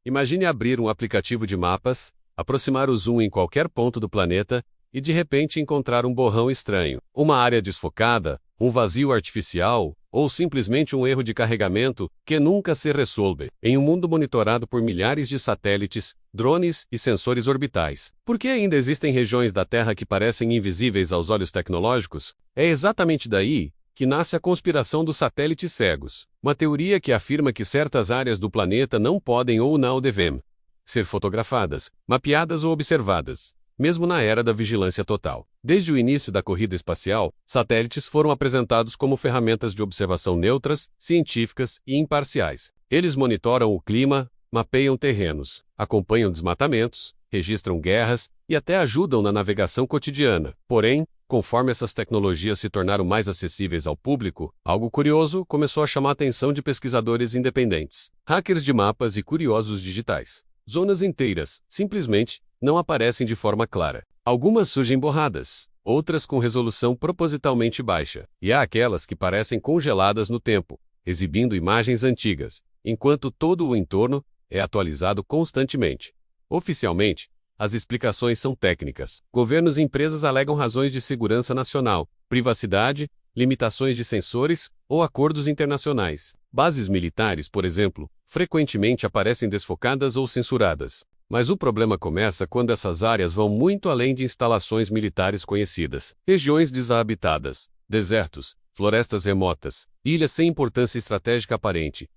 Imagine abrir um aplicativo de mapas, aproximar o zoom em qualquer ponto do planeta e de repente encontrar um borrão estranho, uma área desfocada, um vazio artificial ou simplesmente um erro de carregamento que nunca se resolve em um mundo monitorado por milhares de satélites, drones e sensores orbitais. Por que ainda existem regiões da Terra que parecem invisíveis aos olhos tecnológicos? É exatamente daí que nasce a conspiração dos satélites cegos, uma teoria que afirma que certas áreas do planeta não podem ou não devem ser fotografadas, mapeadas ou observadas, mesmo na era da vigilância total. Desde o início da corrida espacial, satélites foram apresentados como ferramentas de observação neutras, científicas e imparciais. Eles monitoram o clima, mapeiam terrenos, acompanham desmatamentos, registram guerras e até ajudam na navegação cotidiana. Porém, conforme essas tecnologias se tornaram mais acessíveis ao público, algo curioso começou a chamar a atenção de pesquisadores independentes, hackers de mapas e curiosos digitais. Zonas inteiras, simplesmente, não aparecem de forma clara. Algumas surgem borradas, outras com resolução propositalmente baixa, e há aquelas que parecem congeladas no tempo, exibindo imagens antigas, enquanto todo o entorno é atualizado constantemente. Oficialmente, as explicações são técnicas. Governos e empresas alegam razões de segurança nacional, privacidade, limitações de sensores ou acordos internacionais. Bases militares, por exemplo, frequentemente aparecem desfocadas ou censuradas. Mas o problema começa quando essas áreas vão muito além de instalações militares conhecidas. Regiões desabitadas, desertos, florestas remotas, ilhas sem importância estratégica aparente,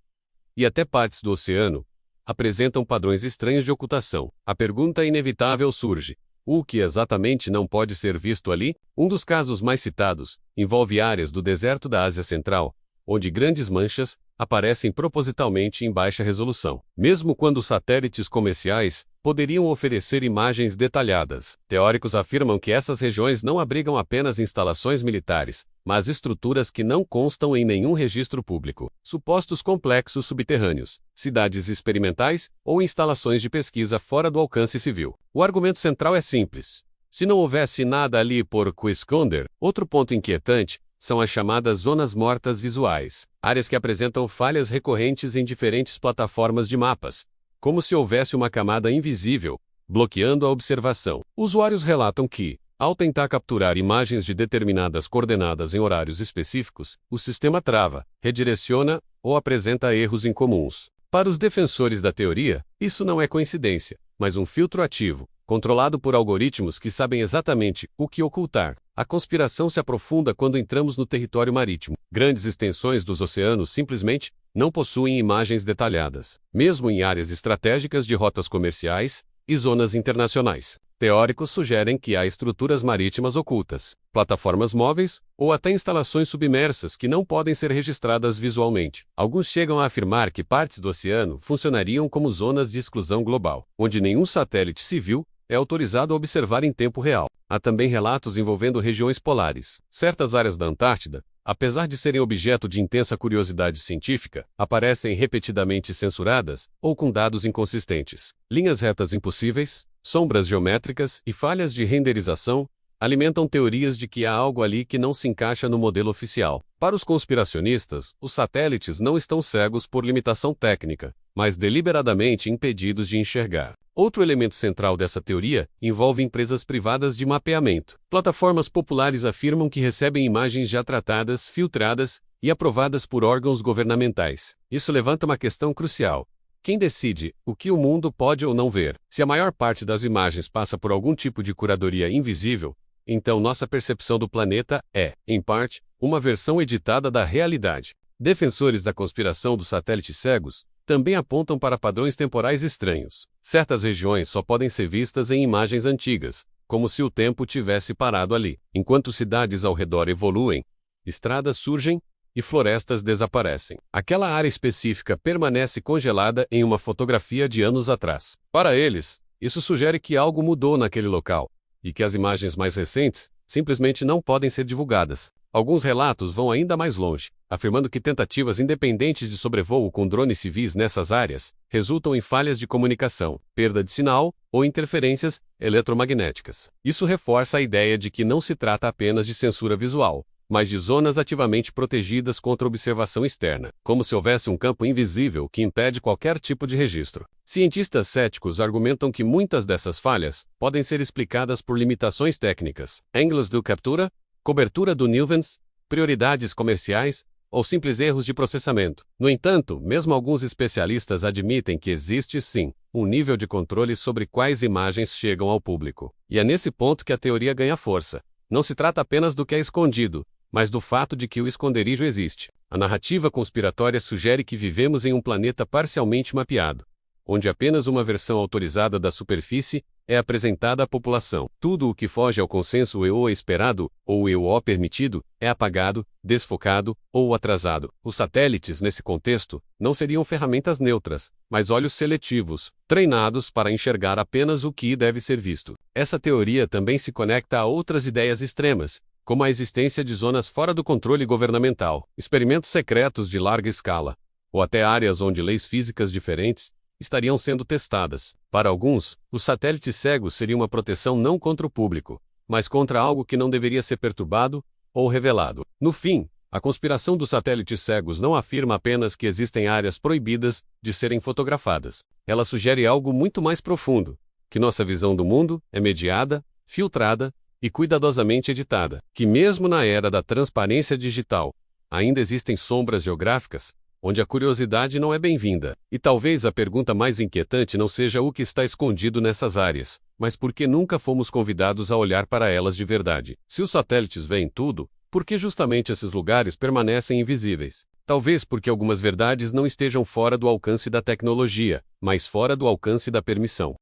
e até partes do oceano, apresentam padrões estranhos de ocultação. A pergunta inevitável surge: o que exatamente não pode ser visto ali? Um dos casos mais citados envolve áreas do deserto da Ásia Central, onde grandes manchas aparecem propositalmente em baixa resolução, mesmo quando satélites comerciais poderiam oferecer imagens detalhadas. Teóricos afirmam que essas regiões não abrigam apenas instalações militares, mas estruturas que não constam em nenhum registro público, supostos complexos subterrâneos, cidades experimentais ou instalações de pesquisa fora do alcance civil. O argumento central é simples: se não houvesse nada ali por que esconder. Outro ponto inquietante são as chamadas zonas mortas visuais, áreas que apresentam falhas recorrentes em diferentes plataformas de mapas, como se houvesse uma camada invisível, bloqueando a observação. Usuários relatam que, ao tentar capturar imagens de determinadas coordenadas em horários específicos, o sistema trava, redireciona ou apresenta erros incomuns. Para os defensores da teoria, isso não é coincidência, mas um filtro ativo, controlado por algoritmos que sabem exatamente o que ocultar. A conspiração se aprofunda quando entramos no território marítimo. Grandes extensões dos oceanos simplesmente não possuem imagens detalhadas, mesmo em áreas estratégicas de rotas comerciais e zonas internacionais. Teóricos sugerem que há estruturas marítimas ocultas, plataformas móveis ou até instalações submersas que não podem ser registradas visualmente. Alguns chegam a afirmar que partes do oceano funcionariam como zonas de exclusão global, onde nenhum satélite civil é autorizado a observar em tempo real. Há também relatos envolvendo regiões polares. Certas áreas da Antártida, apesar de serem objeto de intensa curiosidade científica, aparecem repetidamente censuradas ou com dados inconsistentes. Linhas retas impossíveis, sombras geométricas e falhas de renderização alimentam teorias de que há algo ali que não se encaixa no modelo oficial. Para os conspiracionistas, os satélites não estão cegos por limitação técnica, mas deliberadamente impedidos de enxergar. Outro elemento central dessa teoria envolve empresas privadas de mapeamento. Plataformas populares afirmam que recebem imagens já tratadas, filtradas e aprovadas por órgãos governamentais. Isso levanta uma questão crucial: quem decide o que o mundo pode ou não ver? Se a maior parte das imagens passa por algum tipo de curadoria invisível, então nossa percepção do planeta é, em parte, uma versão editada da realidade. Defensores da conspiração dos satélites cegos também apontam para padrões temporais estranhos. Certas regiões só podem ser vistas em imagens antigas, como se o tempo tivesse parado ali. Enquanto cidades ao redor evoluem, estradas surgem e florestas desaparecem. Aquela área específica permanece congelada em uma fotografia de anos atrás. Para eles, isso sugere que algo mudou naquele local, e que as imagens mais recentes simplesmente não podem ser divulgadas. Alguns relatos vão ainda mais longe, afirmando que tentativas independentes de sobrevoo com drones civis nessas áreas resultam em falhas de comunicação, perda de sinal ou interferências eletromagnéticas. Isso reforça a ideia de que não se trata apenas de censura visual, mas de zonas ativamente protegidas contra observação externa, como se houvesse um campo invisível que impede qualquer tipo de registro. Cientistas céticos argumentam que muitas dessas falhas podem ser explicadas por limitações técnicas, ângulos de captura, cobertura do Nilvens, prioridades comerciais ou simples erros de processamento. No entanto, mesmo alguns especialistas admitem que existe sim um nível de controle sobre quais imagens chegam ao público. E é nesse ponto que a teoria ganha força. Não se trata apenas do que é escondido, mas do fato de que o esconderijo existe. A narrativa conspiratória sugere que vivemos em um planeta parcialmente mapeado, onde apenas uma versão autorizada da superfície é apresentada à população. Tudo o que foge ao consenso EO esperado, ou EO permitido, é apagado, desfocado ou atrasado. Os satélites, nesse contexto, não seriam ferramentas neutras, mas olhos seletivos, treinados para enxergar apenas o que deve ser visto. Essa teoria também se conecta a outras ideias extremas, como a existência de zonas fora do controle governamental, experimentos secretos de larga escala, ou até áreas onde leis físicas diferentes estariam sendo testadas. Para alguns, os satélites cegos seriam uma proteção não contra o público, mas contra algo que não deveria ser perturbado ou revelado. No fim, a conspiração dos satélites cegos não afirma apenas que existem áreas proibidas de serem fotografadas. Ela sugere algo muito mais profundo, que nossa visão do mundo é mediada, filtrada e cuidadosamente editada, que mesmo na era da transparência digital, ainda existem sombras geográficas, onde a curiosidade não é bem-vinda. E talvez a pergunta mais inquietante não seja o que está escondido nessas áreas, mas por que nunca fomos convidados a olhar para elas de verdade. Se os satélites veem tudo, por que justamente esses lugares permanecem invisíveis? Talvez porque algumas verdades não estejam fora do alcance da tecnologia, mas fora do alcance da permissão.